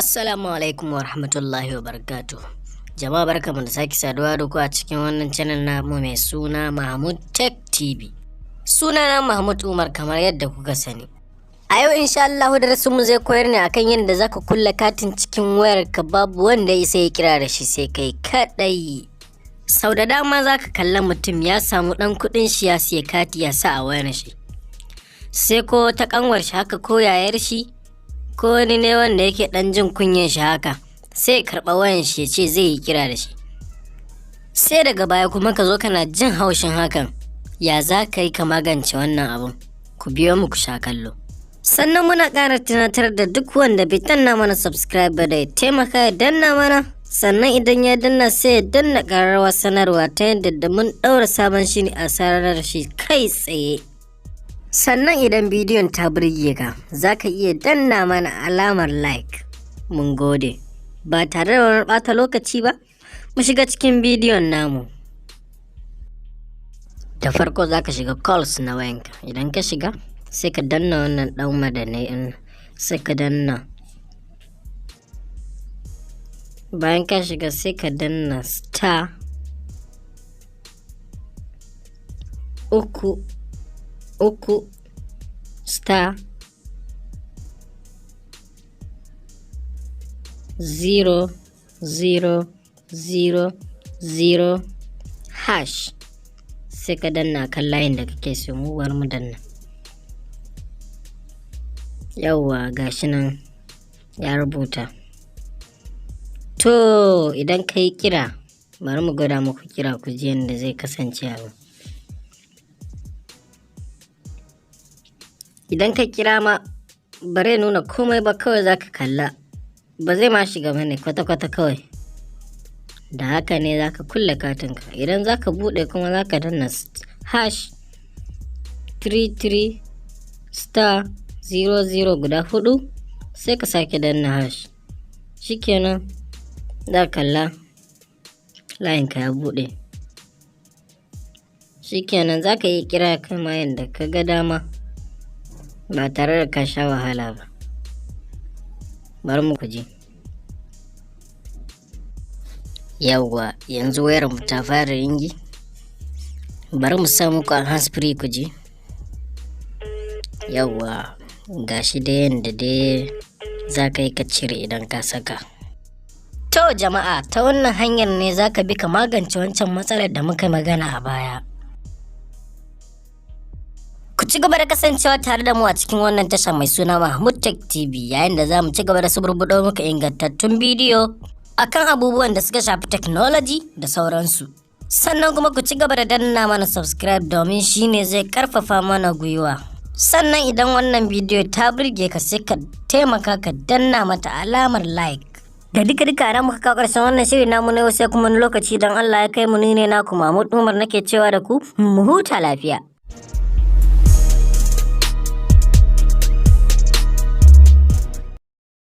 Assalamu alaikum wa rahmatullahi wa barakatuh. Jama'a barkamu da sake saduwa da ku a cikin wannan channel namu mai suna Mahmud Tech TV. Sunana Mahmud Umar kamar yadda kuka sani. A yau insha Allah darasinmu zai koyar ne akan yadda zaka kulle katin cikin wayarka babu wanda ya sai kira da shi sai kai kadai. Sau da dama zaka kalla mutum ya samu dan kudin shi ya siya kati ya sa a wayar shi. Sai ko ta kanwar shi haka ko yayar shi ko wani ne wanda yake dan jin kunyan shi haka sai karɓa wayan shi ya ce zai yi kira da shi. Sai daga baya kuma ka zo kana jin haushin hakan, ya za ka yi ka magance wannan abun? Ku biyo mu ku sha kallo. Sannan muna ƙara tunatar da duk wanda bai danna mana subscribe ba da ya taimaka ya danna mana, sannan idan ya danna sai ya danna ƙararrawar sanarwa ta yadda da mun ɗaura sabon shiri a sanar shi kai tsaye. Sannan idan bidiyon ta burge ka, za ka iya danna mana alamar like. Mun gode. Ba tare da wani ɓata lokaci ba, mu shiga cikin bidiyon namu. Da farko za ka shiga calls na wayanka. Idan ka shiga, sai ka danna wannan ɗan madanai ɗin, sai ka danna. Bayan ka shiga sai ka danna star 3 star 0 0 0 0 hash, sai ka danna kan layin da kake so. mu bar mu danna. Yawwa gashi nan ya rubuta. To idan ka yi kira, bari mu gwada muku kira ku ji yadda zai kasance abu. Idan ka kira ma bare nuna komai ba, kawai za ka kalla, ba zai ma shiga bane kwata-kwata kawai. Da haka ne za ka kulle katinka. Idan za ka buɗe kuma za ka danna hash 33 star 00 guda 4, sai ka sake danna hash. Shikenan za ka kalla layinka ya buɗe. Shikenan za ka yi kira kama yadda ka ga dama ba tare da ka sha wahala ba. Bari mu kuji. Yawwa yanzu wayar mu ta fara ringi. Bari mu sa muku hands free kuji. Yawwa gashi da yanda dai za ka yi ka cire idan ka saka. To jama'a, ta wannan hanyar ne za ka bi ka magance wancan matsalar da muka magana a baya. Ku ci gaba da kasancewa tare da mu a cikin wannan tasha mai suna Mahmud Tech TV, yayin da za mu ci gaba da suburbuɗo muka ingantattun bidiyo akan abubuwan da suka shafi technology da sauransu. Sannan kuma ku ci gaba da danna mana subscribe domin shine zai karfafa mana gwiwa. Sannan idan wannan bidiyo ta burge ka sai ka taimaka ka danna mata alamar like. Da duka ran muka kawo ƙarshen wannan shiri namu na yau, sai kuma wani lokaci don Allah ya kai mu, ni ne naku Mahmud Umar nake cewa da ku mu huta lafiya.